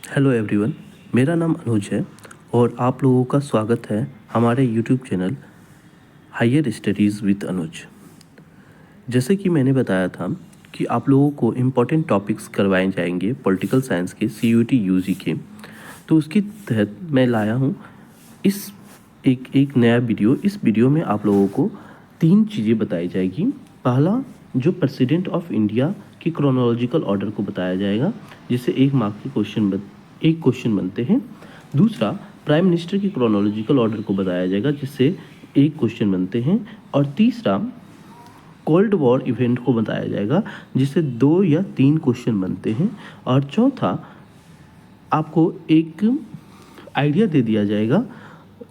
Hello everyone, मेरा नाम अनुज है और आप लोगों का स्वागत है हमारे YouTube channel higher studies with Anuj. जैसे कि मैंने बताया था कि आप लोगों को इम्पोर्टेंट टॉपिक्स करवाए जाएंगे पॉलिटिकल साइंस के CUET UG के, तो उसके तहत मैं लाया हूँ इस एक नया वीडियो। इस वीडियो में आप लोगों को 3 चीज़ें बताई जाएगी। पहला, जो प्रेसिडेंट ऑफ इंडिया की क्रोनोलॉजिकल ऑर्डर को बताया जाएगा, जिससे 1 मार्क के क्वेश्चन बनते हैं। दूसरा, प्राइम मिनिस्टर की क्रोनोलॉजिकल ऑर्डर को बताया जाएगा, जिससे 1 क्वेश्चन बनते हैं। और तीसरा, कोल्ड वॉर इवेंट को बताया जाएगा, जिससे 2 या 3 क्वेश्चन बनते हैं। और चौथा, आपको एक आइडिया दे दिया जाएगा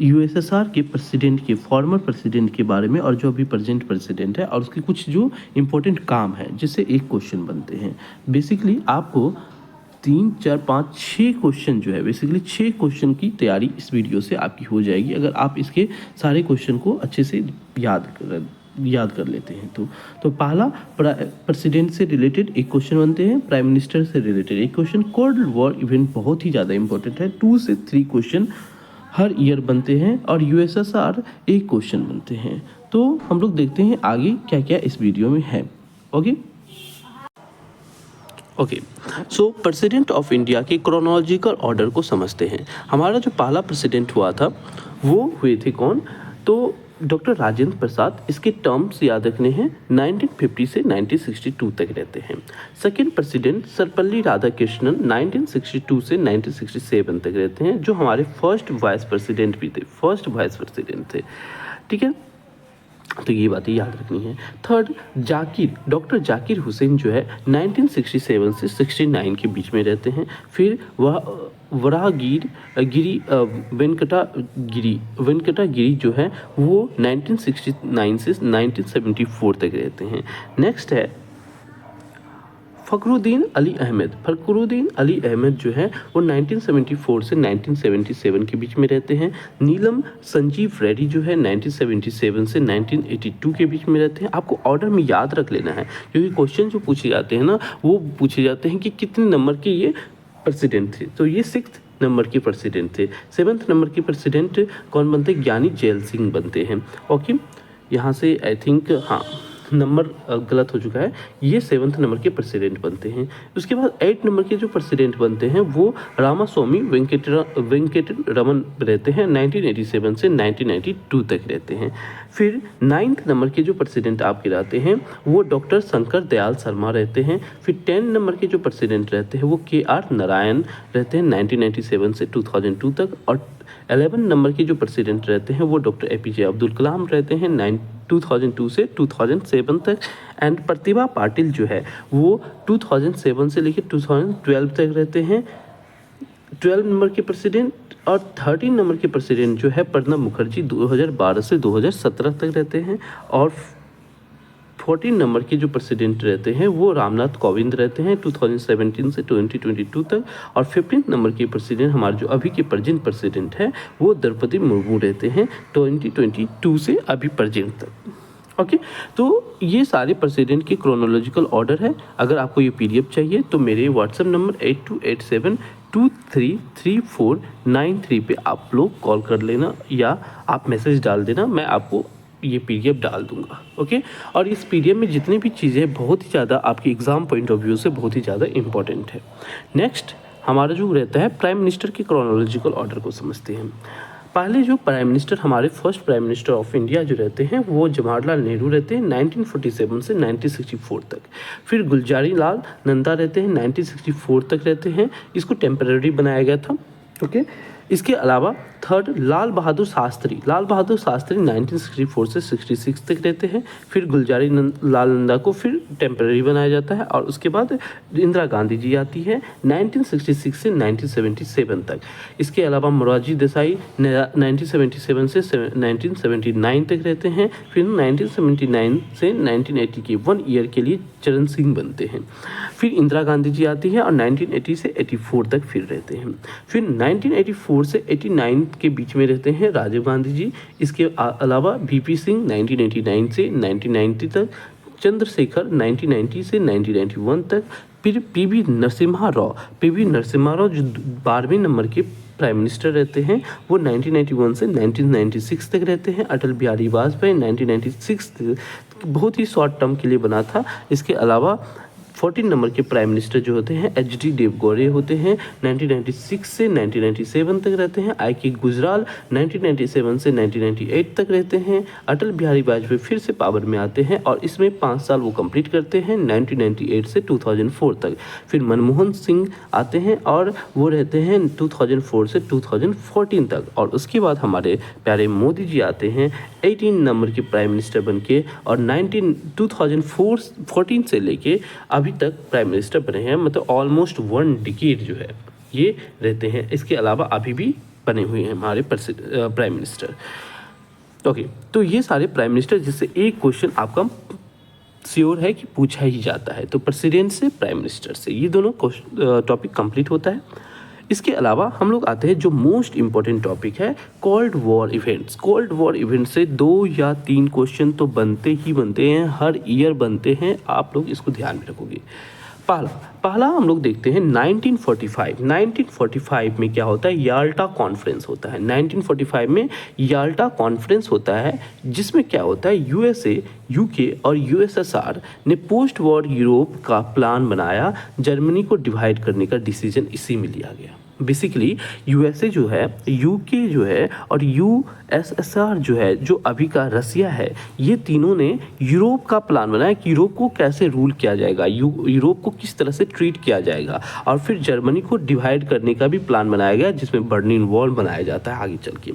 USSR के प्रेसिडेंट के, फॉर्मर प्रेसिडेंट के बारे में, और जो अभी प्रेजेंट प्रेसिडेंट है, और उसके कुछ जो इम्पोर्टेंट काम है, जिससे 1 क्वेश्चन बनते हैं। बेसिकली आपको 3, 4, 5, 6 क्वेश्चन जो है, बेसिकली 6 क्वेश्चन की तैयारी इस वीडियो से आपकी हो जाएगी, अगर आप इसके सारे क्वेश्चन को अच्छे से याद कर लेते हैं तो पहला, प्रेसिडेंट से रिलेटेड 1 क्वेश्चन बनते हैं, प्राइम मिनिस्टर से related 1 question, cold war event बहुत ही ज़्यादा इंपॉर्टेंट है, 2 से 3 क्वेश्चन हर ईयर बनते हैं, और USSR 1 क्वेश्चन बनते हैं। तो हम लोग देखते हैं आगे क्या क्या इस वीडियो में है। Okay, so president of India के क्रोनोलॉजिकल ऑर्डर को समझते हैं। हमारा जो पहला प्रेसिडेंट हुआ था वो हुए थे कौन? तो डॉक्टर राजेंद्र प्रसाद। इसके टर्म्स याद रखने हैं, 1950 से 1962 तक रहते हैं। सेकेंड प्रेसिडेंट सर्वपल्ली राधाकृष्णन, 1962 से 1967 तक रहते हैं, जो हमारे फर्स्ट वाइस प्रेसिडेंट थे। ठीक है, तो ये बातें याद रखनी है। थर्ड, डॉक्टर जाकिर हुसैन जो है 1967 से 69 के बीच में रहते हैं। फिर वह वेंकटा गिरी जो है वो 1969 से 1974 तक रहते हैं। नेक्स्ट है फखरुद्दीन अली अहमद जो है वो 1974 से 1977 के बीच में रहते हैं। नीलम संजीव रेड्डी जो है 1977 से 1982 के बीच में रहते हैं। आपको ऑर्डर में याद रख लेना है, क्योंकि क्वेश्चन जो पूछे जाते हैं ना, वो पूछे जाते हैं कि कितने नंबर के ये प्रेसिडेंट थे। तो ये 6th नंबर के प्रेसिडेंट थे। 7th नंबर के प्रेसिडेंट कौन बनते? ज्ञानी जैल सिंह बनते हैं। ओके, यहाँ से आई थिंक नंबर गलत हो चुका है, ये 7th नंबर के प्रेसिडेंट बनते हैं। उसके बाद 8 नंबर के जो प्रेसिडेंट बनते हैं वो रामास्वामी वेंकटरमन रहते हैं, 1987 से 1992 तक रहते हैं। फिर 9th नंबर के जो प्रेसिडेंट आपके रहते हैं वो डॉक्टर शंकर दयाल शर्मा रहते हैं। फिर 10 नंबर के जो प्रेसिडेंट रहते हैं वो KR नारायण रहते हैं, 1997 से 2002 तक। और 11 नंबर के जो प्रेसिडेंट रहते हैं वो डॉक्टर APJ अब्दुल कलाम रहते हैं, 2002 से 2007 तक। एंड प्रतिभा पाटिल जो है वो 2007 से लेकर 2012 तक रहते हैं, 12 नंबर के प्रेसिडेंट। और 13 नंबर के प्रेसिडेंट जो है प्रणब मुखर्जी 2012 से 2017 तक रहते हैं। और 14 नंबर के जो प्रेसिडेंट रहते हैं वो रामनाथ कोविंद रहते हैं, 2017 से 2022 तक। और 15 नंबर के प्रेसिडेंट हमारे जो अभी के प्रेजेंट प्रेसिडेंट हैं वो द्रौपदी मुर्मू रहते हैं, 2022 से अभी प्रेजेंट तक। ओके, तो ये सारे प्रेसिडेंट के क्रोनोलॉजिकल ऑर्डर है। अगर आपको ये PDF चाहिए तो मेरे WhatsApp नंबर 8287233493 पे आप लोग कॉल कर लेना, या आप मैसेज डाल देना, मैं आपको ये PDF डाल दूंगा। ओके, और इस PDF में जितनी भी चीज़ें बहुत ही ज़्यादा आपकी एग्जाम पॉइंट ऑफ व्यू से बहुत ही ज़्यादा इंपॉर्टेंट है। नेक्स्ट हमारा जो रहता है प्राइम मिनिस्टर के क्रोनोलॉजिकल ऑर्डर को समझते हैं। पहले जो प्राइम मिनिस्टर, हमारे first prime minister of India जो रहते हैं वो जवाहरलाल नेहरू रहते हैं, 1947 से 1964 तक। फिर गुलजारी लाल नंदा रहते हैं, 1964 तक रहते हैं, इसको टेम्पररी बनाया गया था। ओके, इसके अलावा थर्ड लाल बहादुर शास्त्री 1964 से 66 तक रहते हैं। फिर गुलजारी लाल नंदा को फिर टेम्पररी बनाया जाता है। और उसके बाद इंदिरा गांधी जी आती है 1966 से 1977 तक। इसके अलावा मोरारजी देसाई 1977 से 1979 तक रहते हैं। फिर 1979 से 1980 के 1 ईयर के लिए चरण सिंह बनते हैं। फिर इंदिरा गांधी जी आती है और 1980 से 84 तक फिर रहते हैं। फिर 1984 से 89 के बीच में रहते हैं राजीव गांधी जी। इसके अलावा VP सिंह 1989 से 1990 तक, चंद्रशेखर 1990 से 1991 तक, फिर पीवी नरसिम्हा राव जो 12वें नंबर के प्राइम मिनिस्टर रहते हैं, वो 1991 से 1996 तक रहते हैं। अटल बिहारी वाजपेयी 1996 बहुत ही शॉर्ट टर्म के लिए बना था। इसके अलावा 14 नंबर के प्राइम मिनिस्टर जो होते हैं एच.डी. देवगौड़े होते हैं, 1996 से 1997 तक रहते हैं। आई.के. गुजराल 1997 से 1998 तक रहते हैं। अटल बिहारी वाजपेयी फिर से पावर में आते हैं और इसमें 5 साल वो कंप्लीट करते हैं 1998 से 2004 तक। फिर मनमोहन सिंह आते हैं और वो रहते हैं 2004 से 2014 तक। और उसके बाद हमारे प्यारे मोदी जी आते हैं 18 नंबर के प्राइम मिनिस्टर बन के, और 2014 से लेके अभी तक प्राइम मिनिस्टर बने हैं। मतलब ऑलमोस्ट 1 डिकेड जो है ये रहते हैं। इसके अलावा अभी भी बने हुए हैं हमारे प्राइम मिनिस्टर। ओके, तो ये सारे प्राइम मिनिस्टर, जिससे एक क्वेश्चन आपका श्योर है कि पूछा ही जाता है। तो प्रेसिडेंट से, प्राइम मिनिस्टर से, ये दोनों टॉपिक कंप्लीट होता है। इसके अलावा हम लोग आते हैं जो मोस्ट इंपॉर्टेंट टॉपिक है, cold war events. Cold war event से 2 या 3 क्वेश्चन तो बनते ही बनते हैं, हर ईयर बनते हैं। आप लोग इसको ध्यान में रखोगे। पहला हम लोग देखते हैं 1945 में क्या होता है, याल्टा कॉन्फ्रेंस होता है। 1945 में याल्टा कॉन्फ्रेंस होता है, जिसमें क्या होता है, यूएसए, यूके और यूएसएसआर ने पोस्ट वॉर यूरोप का प्लान बनाया। जर्मनी को डिवाइड करने का डिसीजन इसी में लिया गया। बेसिकली यूएसए जो है, यूके जो है और यूएसएसआर जो है, जो अभी का रसिया है, ये तीनों ने यूरोप का प्लान बनाया कि यूरोप को कैसे रूल किया जाएगा, यूरोप को किस तरह से ट्रीट किया जाएगा। और फिर जर्मनी को डिवाइड करने का भी प्लान बनाया गया, जिसमें बर्लिन वॉल बनाया जाता है आगे चल के।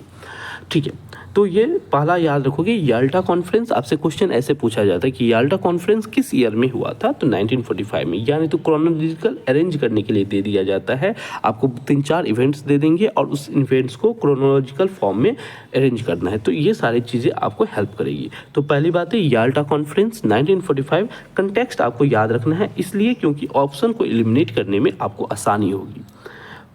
ठीक है, तो ये पहला याद रखोगे, याल्टा कॉन्फ्रेंस। आपसे क्वेश्चन ऐसे पूछा जाता है कि याल्टा कॉन्फ्रेंस किस ईयर में हुआ था, तो 1945 में। यानी तो क्रोनोलॉजिकल अरेंज करने के लिए दे दिया जाता है। आपको 3-4 इवेंट्स दे देंगे और उस इवेंट्स को क्रोनोलॉजिकल फॉर्म में अरेंज करना है। तो ये सारी चीज़ें आपको हेल्प करेगी। तो पहली बात है याल्टा कॉन्फ्रेंस 1945। कंटेक्स्ट आपको याद रखना है, इसलिए क्योंकि ऑप्शन को एलिमिनेट करने में आपको आसानी होगी।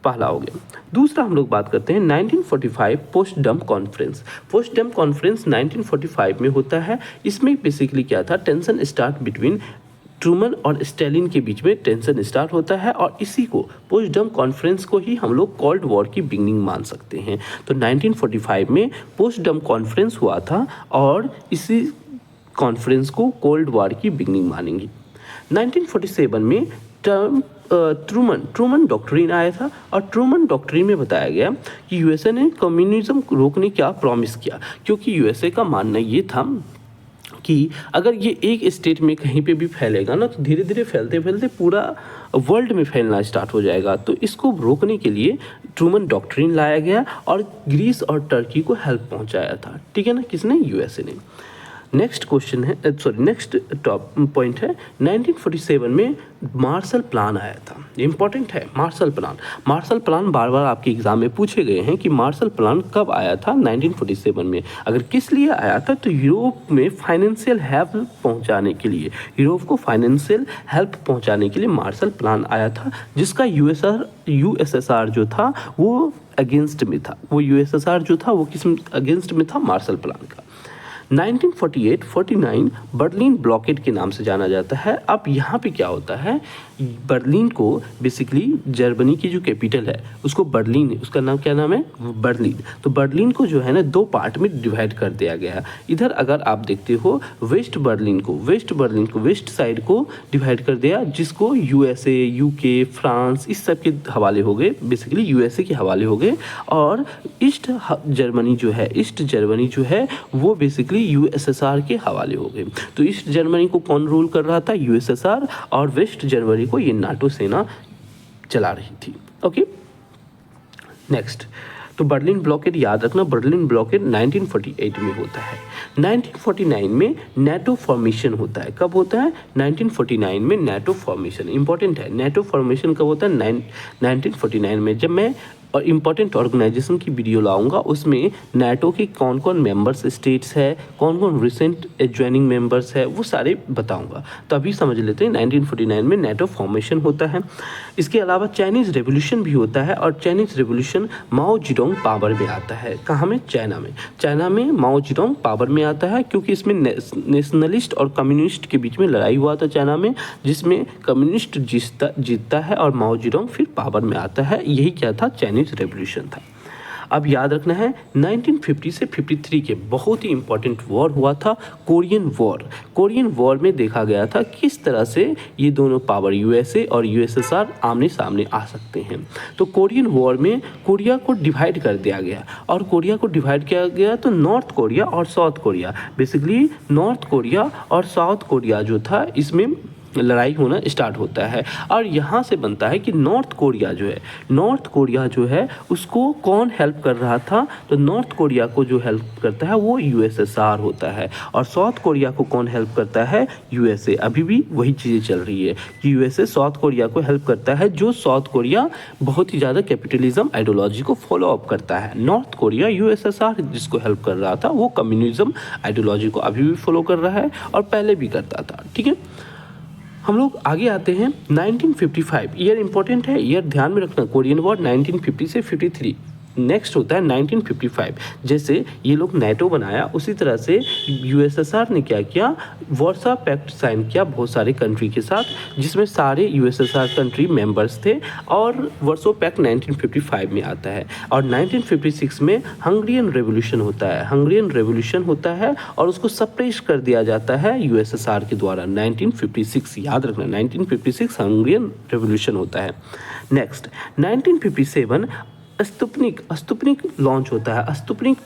पहला हो गया। दूसरा हम लोग बात करते हैं 1945 पोस्टडम कॉन्फ्रेंस। पोस्टडम कॉन्फ्रेंस 1945 में होता है। इसमें बेसिकली क्या था, टेंशन स्टार्ट बिटवीन ट्रूमन और स्टालिन के बीच में टेंशन स्टार्ट होता है, और इसी को पोस्टडम कॉन्फ्रेंस को ही हम लोग कोल्ड वॉर की बिगनिंग मान सकते हैं। तो 1945 में पोस्टडम कॉन्फ्रेंस हुआ था और इसी कॉन्फ्रेंस को कोल्ड वॉर की बिगनिंग मानेंगे। 1947 में ट्रूमन डॉक्ट्रिन आया था, और ट्रूमन डॉक्ट्रिन में बताया गया कि यूएसए ने कम्युनिज्म रोकने का प्रॉमिस किया, क्योंकि यूएसए का मानना ये था कि अगर ये एक स्टेट में कहीं पे भी फैलेगा ना, तो धीरे धीरे फैलते फैलते पूरा वर्ल्ड में फैलना स्टार्ट हो जाएगा। तो इसको रोकने के लिए ट्रूमन डॉक्ट्रिन लाया गया और ग्रीस और टर्की को हेल्प पहुंचाया था। ठीक है ना, किसने, यूएसए ने। नेक्स्ट क्वेश्चन है, नेक्स्ट टॉप पॉइंट है 1947 में मार्शल प्लान आया था। इंपॉर्टेंट है मार्शल प्लान। मार्शल प्लान बार बार आपके एग्जाम में पूछे गए हैं कि मार्शल प्लान कब आया था 1947 में। अगर किस लिए आया था, तो यूरोप में फाइनेंशियल हेल्प पहुंचाने के लिए, यूरोप को फाइनेंशियल हेल्प पहुंचाने के लिए मार्शल प्लान आया था, जिसका यूएसएसआर जो था वो अगेंस्ट में था। वो यूएसएसआर जो था वो किस अगेंस्ट में था, मार्शल प्लान का। 1948-49 बर्लिन ब्लॉकेड के नाम से जाना जाता है। अब यहाँ पे क्या होता है, बर्लिन को बेसिकली जर्मनी की जो कैपिटल है उसको बर्लिन, उसका नाम क्या नाम है, बर्लिन। तो बर्लिन को जो है ना 2 पार्ट में डिवाइड कर दिया गया है। इधर अगर आप देखते हो वेस्ट बर्लिन को वेस्ट साइड को डिवाइड कर दिया, जिसको यूएसए, यूके, फ्रांस इस सब के हवाले हो गए, बेसिकली यूएसए के हवाले हो गए। और ईस्ट जर्मनी जो है वो बेसिकली यूएसएसआर के हवाले हो गए। तो ईस्ट जर्मनी को कौन रूल कर रहा था, यूएसएसआर, और वेस्ट जर्मनी को ये नाटो सेना चला रही थी। ओके, नेक्स्ट, तो बर्लिन ब्लॉकेड याद रखना, बर्लिन ब्लॉकेड 1948 में होता है। 1949 में नेटो फॉर्मेशन होता है। कब होता है, 1949 में नेटो फॉर्मेशन। इंपॉर्टेंट है, नेटो फॉर्मेशन कब होता है, 1949 में। जब मैं और इम्पोर्टेंट ऑर्गेनाइजेशन की वीडियो लाऊंगा, उसमें नाटो के कौन कौन मेंबर्स स्टेट्स है, कौन कौन रिसेंट ज्वाइनिंग मेंबर्स है, वो सारे बताऊंगा। तो अभी समझ लेते हैं 1949 में नाटो फॉर्मेशन होता है। इसके अलावा चाइनीज़ रेवोल्यूशन भी होता है और चाइनीज़ रेवोल्यूशन माओ जेडोंग पावर में आता है। कहाँ में? चाइना में माओ जेडोंग पावर में आता है, क्योंकि इसमें नेशनलिस्ट और कम्युनिस्ट के बीच में लड़ाई हुआ था चाइना में, जिसमें कम्युनिस्ट जीतता है और माओ जेडोंग फिर पावर में आता है। यही क्या था? चाइनीज़ रेवोल्यूशन था। अब याद रखना है 1950 से 53 के बहुत ही इंपॉर्टेंट वॉर हुआ था, कोरियन वॉर। कोरियन वॉर में देखा गया था किस तरह से ये दोनों पावर यूएसए और यूएसएसआर आमने सामने आ सकते हैं। तो कोरियन वॉर में कोरिया को डिवाइड कर दिया गया, और कोरिया को डिवाइड किया गया तो नॉर्थ कोरिया और south Korea. Basically north Korea और साउथ कोरिया जो था, इसमें लड़ाई होना स्टार्ट होता है। और यहाँ से बनता है कि नॉर्थ कोरिया जो है उसको कौन हेल्प कर रहा था? तो नॉर्थ कोरिया को जो हेल्प करता है वो यूएसएसआर होता है, और साउथ कोरिया को कौन हेल्प करता है? यूएसए। अभी भी वही चीज़ें चल रही है कि यूएसए साउथ कोरिया को हेल्प करता है, जो साउथ कोरिया बहुत ही ज़्यादा कैपिटलिज्म आइडियोलॉजी को फॉलो अप करता है। नॉर्थ कोरिया यूएसएसआर जिसको हेल्प कर रहा था वो कम्युनिज्म आइडियोलॉजी को अभी भी फॉलो कर रहा है और पहले भी करता था। ठीक है, हम लोग आगे आते हैं 1955। ईयर इंपॉर्टेंट है, ईयर ध्यान में रखना। कोरियन वॉर 1950 से 53। नेक्स्ट होता है 1955। जैसे ये लोग नाटो बनाया, उसी तरह से यूएसएसआर ने क्या किया? वार्सा पैक्ट साइन किया बहुत सारे कंट्री के साथ, जिसमें सारे यूएसएसआर कंट्री मेंबर्स थे, और वार्सा पैक्ट 1955 में आता है। और 1956 में हंगरियन रेवोल्यूशन होता है और उसको सप्रेस कर दिया जाता है यूएसएसआर के द्वारा। 1956 याद रखना, 1956 हंगरियन रेवोल्यूशन होता है। नेक्स्ट 1957 स्पुतनिक लॉन्च होता है। स्पुतनिक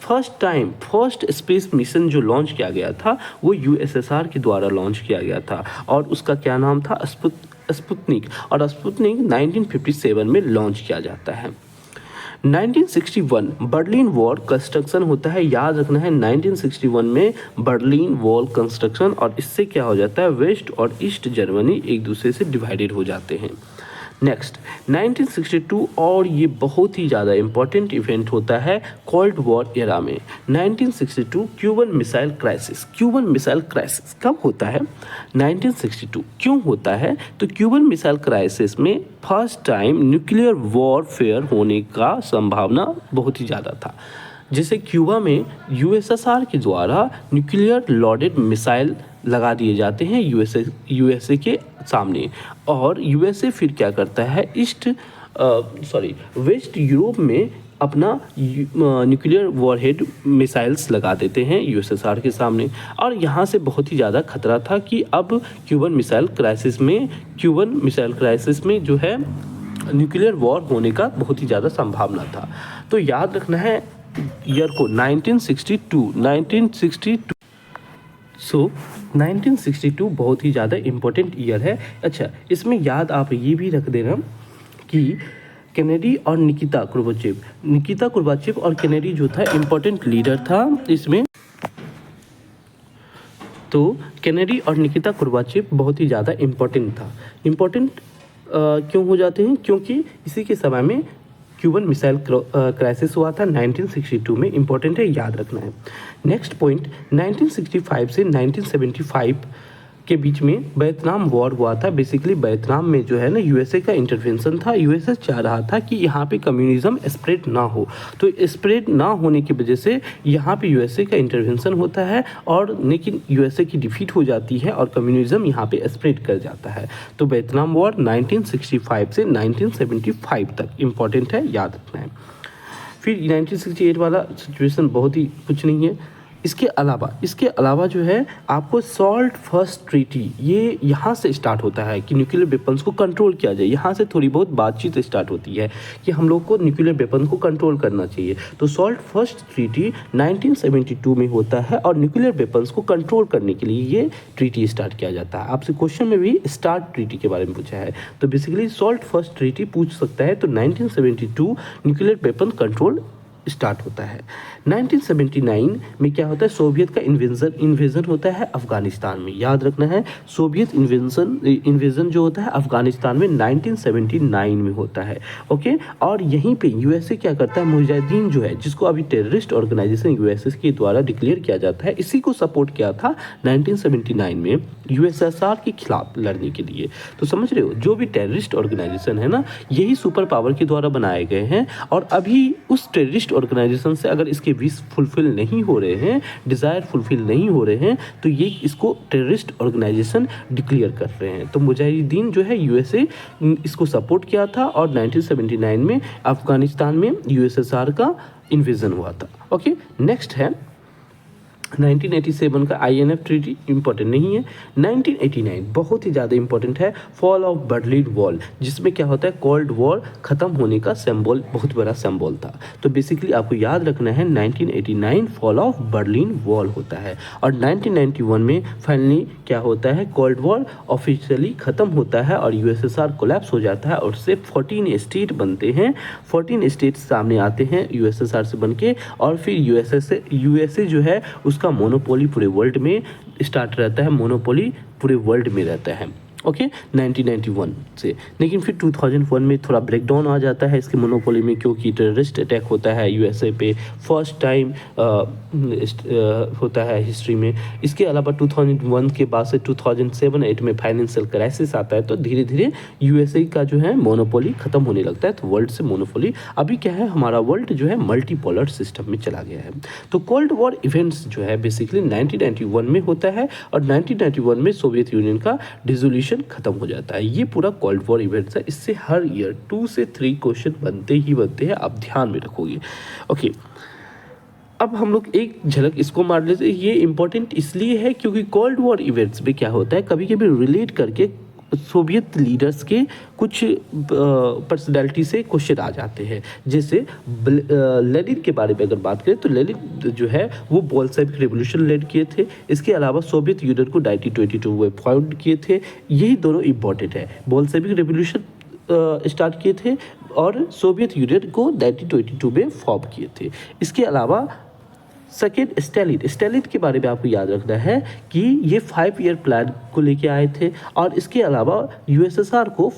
फर्स्ट स्पेस मिशन जो लॉन्च किया गया था वो यूएसएसआर के द्वारा लॉन्च किया गया था, और उसका क्या नाम था? स्पुतनिक। और स्पुतनिक 1957 में लॉन्च किया जाता है। 1961 बर्लिन वॉल कंस्ट्रक्शन होता है। याद रखना है 1961 में बर्लिन वॉल कंस्ट्रक्शन, और इससे क्या हो जाता है? वेस्ट और ईस्ट जर्मनी एक दूसरे से डिवाइडेड हो जाते हैं। नेक्स्ट 1962, और ये बहुत ही ज़्यादा इम्पॉर्टेंट इवेंट होता है कोल्ड वॉर एरा में। 1962 क्यूबन मिसाइल क्राइसिस कब होता है? 1962 क्यों होता है? तो क्यूबन मिसाइल क्राइसिस में फर्स्ट टाइम न्यूक्लियर वॉरफेयर होने का संभावना बहुत ही ज़्यादा था। जैसे क्यूबा में यूएसएसआर के द्वारा न्यूक्लियर लोडेड मिसाइल लगा दिए जाते हैं यूएसए के सामने, और यूएसए फिर क्या करता है? वेस्ट यूरोप में अपना न्यूक्लियर वॉरहेड मिसाइल्स लगा देते हैं यूएसएसआर के सामने। और यहाँ से बहुत ही ज़्यादा खतरा था कि अब क्यूबन मिसाइल क्राइसिस में जो है न्यूक्लियर वॉर होने का बहुत ही ज़्यादा संभावना था। तो याद रखना है ईयर को 1962। सो 1962 बहुत ही ज़्यादा इम्पोर्टेंट ईयर है। अच्छा, इसमें याद आप ये भी रख देना कि केनेडी और निकिता कुर्बाचेव और केनेडी जो था इम्पोर्टेंट लीडर था इसमें। तो केनेडी और निकिता कुर्बाचेव बहुत ही ज़्यादा इम्पोर्टेंट क्यों हो जाते हैं? क्योंकि इसी के समय में क्यूबन मिसाइल क्राइसिस हुआ था 1962 में। इम्पोर्टेंट है, याद रखना है। नेक्स्ट पॉइंट 1965 से 1975 के बीच में वियतनाम वॉर हुआ था। बेसिकली वियतनाम में जो है ना यूएसए का इंटरवेंशन था। यूएसए चाह रहा था कि यहाँ पे कम्युनिज्म स्प्रेड ना हो, तो स्प्रेड ना होने की वजह से यहाँ पे यूएसए का इंटरवेंशन होता है, और लेकिन यूएसए की डिफीट हो जाती है और कम्युनिज्म यहाँ पे स्प्रेड कर जाता है। तो वियतनाम वॉर 1965 से 1975 तक इम्पॉर्टेंट है, याद रखना है। फिर 1968 वाला सिचुएशन बहुत ही कुछ नहीं है। इसके अलावा जो है आपको सॉल्ट फर्स्ट ट्रीटी, ये यहाँ से स्टार्ट होता है कि न्यूक्लियर वेपन्स को कंट्रोल किया जाए। यहाँ से थोड़ी बहुत बातचीत स्टार्ट होती है कि हम लोग को न्यूक्लियर वेपन को कंट्रोल करना चाहिए। तो सॉल्ट फर्स्ट ट्रीटी 1972 में होता है, और न्यूक्लियर वेपन्स को कंट्रोल करने के लिए ये ट्रीटी स्टार्ट किया जाता है। आपसे क्वेश्चन में भी स्टार्ट ट्रीटी के बारे में पूछा है, तो बेसिकली सॉल्ट फर्स्ट ट्रीटी पूछ सकता है। तो 1972 न्यूक्लियर वेपन कंट्रोल स्टार्ट होता है। 1979 में क्या होता है, सोवियत का इन्वेजन होता है अफगानिस्तान में। याद रखना है, सोवियत इन्वेजन जो होता है अफगानिस्तान में 1979 में होता है। ओके, और यहीं पे यूएसए क्या करता है, मुजाहिदीन जो है, जिसको अभी टेररिस्ट ऑर्गेनाइजेशन यूएसए के द्वारा डिक्लेयर किया जाता है, इसी को सपोर्ट किया था 1979 में यूएसएसआर के खिलाफ लड़ने के लिए। तो समझ रहे हो, जो भी टेररिस्ट ऑर्गेनाइजेशन है ना, यही सुपर पावर के द्वारा बनाए गए हैं, और अभी उस टेररिस्ट ऑर्गेनाइजेशन से अगर इसके विश फुलफिल नहीं हो रहे हैं, डिज़ायर फुलफिल नहीं हो रहे हैं, तो ये इसको टेररिस्ट ऑर्गेनाइजेशन डिक्लेयर कर रहे हैं। तो मुजाहिदीन जो है यूएसए इसको सपोर्ट किया था, और 1979 में अफगानिस्तान में यूएसएसआर का इन्वेजन हुआ था। ओके, नेक्स्ट है 1987 का आईएनएफ ट्रीटी, इंपॉर्टेंट नहीं है। 1989 बहुत ही ज़्यादा इंपॉर्टेंट है, फॉल ऑफ बर्लिन वॉल, जिसमें क्या होता है, कोल्ड वॉर खत्म होने का सिंबल, बहुत बड़ा सिंबल था। तो बेसिकली आपको याद रखना है 1989 फॉल ऑफ बर्लिन वॉल होता है, और 1991 में फाइनली क्या होता है, कोल्ड वॉर ऑफिशियली ख़त्म होता है और यूएसएसआर कोलैप्स हो जाता है, और उससे 14 स्टेट बनते हैं। 14 स्टेट सामने आते हैं यूएसएसआर से बन के, और फिर यूएसए जो है उसका मोनोपोली पूरे वर्ल्ड में स्टार्ट रहता है, मोनोपोली पूरे वर्ल्ड में रहता है। ओके, 1991 से। लेकिन फिर 2001 में थोड़ा ब्रेकडाउन आ जाता है इसके मोनोपोली में, क्योंकि टेररिस्ट अटैक होता है यूएसए पे, फर्स्ट टाइम होता है हिस्ट्री में। इसके अलावा 2001 के बाद से 2007-8 में फाइनेंशियल क्राइसिस आता है, तो धीरे धीरे यूएसए का जो है मोनोपोली ख़त्म होने लगता है। तो वर्ल्ड से मोनोपोली, अभी क्या है, हमारा वर्ल्ड जो है मल्टीपोलर सिस्टम में चला गया है। तो कोल्ड वॉर इवेंट्स जो है बेसिकली 1991 में होता है, और 1991 में सोवियत यूनियन का डिसोल्यूशन खत्म हो जाता है। ये पूरा कोल्ड वॉर इवेंट्स है। इससे हर ईयर 2 से 3 क्वेश्चन बनते हैं, आप ध्यान में रखोगे। ओके, अब हम लोग एक झलक इसको मार लेते हैं। ये इंपॉर्टेंट इसलिए है क्योंकि कोल्ड वॉर इवेंट्स में क्या होता है, कभी कभी रिलेट करके सोवियत लीडर्स के कुछ पर्सनैलिटी से क्वेश्चन आ जाते हैं। जैसे लेनिन के बारे में अगर बात करें, तो लेनिन जो है वो बोल्शेविक रेवोल्यूशन लीड किए थे। इसके अलावा सोवियत यूनियन को 1922 में फाउंड किए थे। यही दोनों इंपॉर्टेंट है, बोल्शेविक रेवोल्यूशन स्टार्ट किए थे, और सोवियत यूनियन को 1922 में फॉर्म किए थे। इसके अलावा सेकेंड स्टालिन के बारे में आपको याद रखना है कि ये 5 ईयर प्लान को लेके आए थे, और इसके अलावा यूएसएसआर को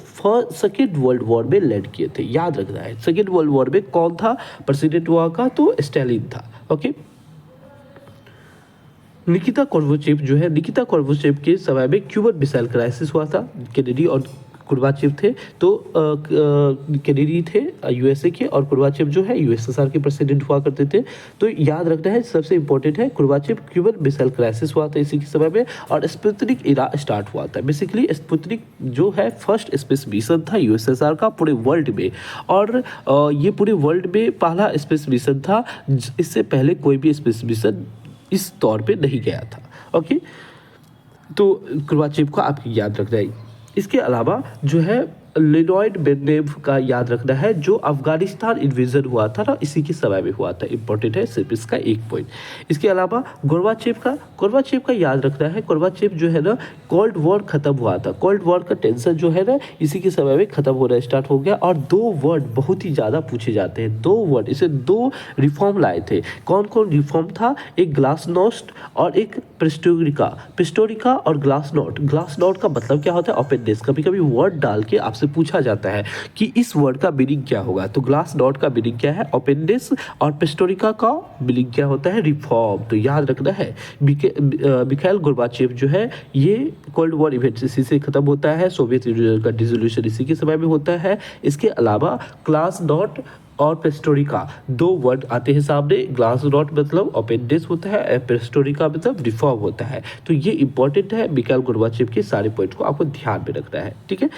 सेकेंड वर्ल्ड वॉर में लीड किए थे। याद रखना है, सेकेंड वर्ल्ड वॉर में कौन था प्रेसिडेंट वहाँ का, तो स्टालिन था। ओके, निकिता कोर्बाचेव के समय में क्यूबन मिसाइल क्राइसिस हुआ था। केनेडी और कुर्बाचेव थे, तो केनेडी थे यूएसए के, और कुर्बाचेव जो है यूएसएसआर के प्रेसिडेंट हुआ करते थे। तो याद रखना है, सबसे इंपॉर्टेंट है, कुर्बाचेव क्यूबन मिसाइल क्राइसिस हुआ था इसी के समय में, और स्पुतनिक इरा स्टार्ट हुआ था। बेसिकली स्पुतनिक जो है फर्स्ट स्पेस मिशन था यूएसएसआर का पूरे वर्ल्ड में, और ये पूरे वर्ल्ड में पहला स्पेस मिशन था। इससे पहले कोई भी स्पेस मिशन इस तौर पे नहीं गया था। ओके, तो कुर्बाचेव को आपको याद रखना है। इसके अलावा जो है लेनॉयड ब्रेजनेव का याद रखना है, जो अफगानिस्तान इन्वेजन हुआ था ना, इसी के समय में हुआ था। इंपॉर्टेंट है सिर्फ इसका एक पॉइंट। इसके अलावा गोर्बाचेव का याद रखना है। गोर्बाचेव जो है ना, कोल्ड वॉर खत्म हुआ था, कोल्ड वॉर का टेंशन जो है ना, इसी के समय में खत्म होना स्टार्ट हो गया। और 2 वर्ड बहुत ही ज़्यादा पूछे जाते हैं, 2 वर्ड, इसे 2 रिफॉर्म लाए थे। कौन कौन रिफॉर्म था, एक ग्लासनोस्ट और एक पिस्टोरिका और ग्लासनोट का मतलब क्या होता है, ओपननेस। कभी कभी वर्ड डाल के आपसे पूछा जाता है कि इस वर्ड का मीनिंग क्या होगा, तो ग्लासनोट का मीनिंग क्या है, ओपननेस, और पिस्टोरिका का मीनिंग क्या होता है, रिफॉर्म। तो याद रखना है, मिखाइल गोर्बाचेव जो है, ये कोल्ड वॉर इवेंट इसी से खत्म होता है, सोवियत यूनियन का डिसोल्यूशन इसी के समय में होता है। इसके अलावा ग्लासनोट और पेस्टोरिका 2 वर्ड आते हैं सामने। ग्लासनोट मतलब ओपननेस होता है, पेस्टोरिका मतलब रिफॉर्म होता है। तो ये इंपॉर्टेंट है, मिखाइल गोर्बाचेव के सारे पॉइंट को आपको ध्यान में रखना है। ठीक है,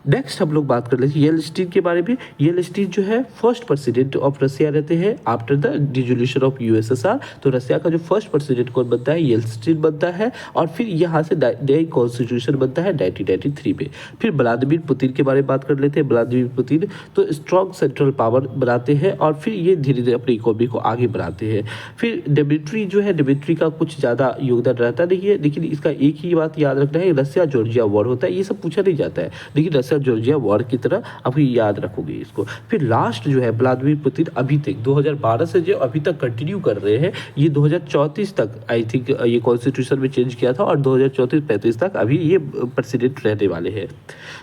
नेक्स्ट हम लोग बात कर लेते हैं येलस्टीन के बारे में। येलस्टीन जो है फर्स्ट प्रेसिडेंट ऑफ रसिया रहते हैं after the dissolution of USSR. तो रसिया का जो फर्स्ट प्रेसिडेंट कौन बनता है, येलस्टीन बनता है, और फिर यहाँ से नई कॉन्स्टिट्यूशन बनता है 1993 में। फिर व्लादिमीर पुतिन के बारे में बात कर लेते हैं। व्लादिमीर पुतिन तो स्ट्रॉन्ग सेंट्रल पावर बनाते हैं, और फिर ये धीरे धीरे अपनी इकोनॉमी को आगे बढ़ाते हैं। फिर डिमिट्री जो है, डिमिट्री का कुछ ज़्यादा योगदान रहता नहीं है, लेकिन इसका एक ही बात याद रखना है, रसिया जॉर्जिया वॉर होता है। ये सब पूछा नहीं जाता है, लेकिन रसिया जॉर्जिया वॉर की तरह आप याद रखोगे इसको। फिर लास्ट जो है व्लादिमीर पुतिन अभी तक 2012 से जो अभी तक कंटिन्यू कर रहे हैं, ये 2034 तक आई थिंक ये कॉन्स्टिट्यूशन में चेंज किया था और 2034-35 तक अभी ये प्रेसिडेंट रहने वाले हैं।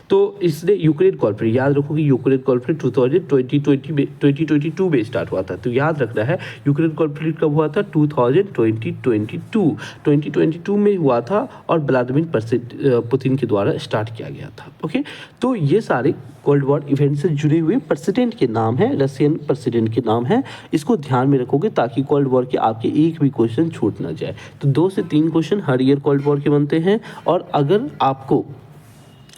तो इसने यूक्रेन कॉन्फ्लिक्ट याद रखो कि यूक्रेन कॉन्फ्लिक्ट 2022 में स्टार्ट हुआ था। तो याद रखना है यूक्रेन कॉन्फ्लिक्ट कब हुआ था, 2022 में हुआ था और व्लादिमीर पुतिन के द्वारा स्टार्ट किया गया था। ओके, तो ये सारे कोल्ड वॉर इवेंट से जुड़े हुए प्रेसिडेंट के नाम है, रशियन प्रेसिडेंट के नाम है। इसको ध्यान में रखोगे ताकि कोल्ड वॉर के आपके एक भी क्वेश्चन छूट ना जाए। तो 2 से 3 क्वेश्चन हर ईयर कोल्ड वॉर के बनते हैं और अगर आपको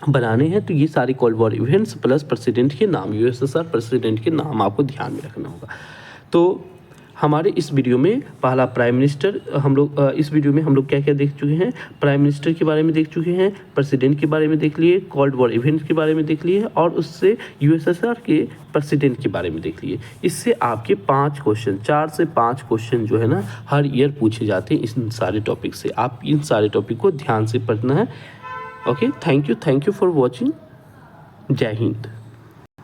बनाने हैं तो ये सारे cold war events plus president के नाम, यूएसएसआर प्रेसिडेंट के नाम आपको ध्यान में रखना होगा। तो हमारे इस वीडियो में पहला प्राइम मिनिस्टर इस वीडियो में हम लोग क्या क्या देख चुके हैं, प्राइम मिनिस्टर के बारे में देख चुके हैं, प्रेसिडेंट के बारे में देख लिए, कोल्ड वॉर इवेंट्स के बारे में देख लिए और उससे यूएसएसआर के प्रेसिडेंट के बारे में देख लिए। इससे आपके 4 से 5 क्वेश्चन जो है ना हर ईयर पूछे जाते हैं इन सारे टॉपिक से। आप इन सारे टॉपिक को ध्यान से पढ़ना है। Okay, thank you for watching. जय हिंद।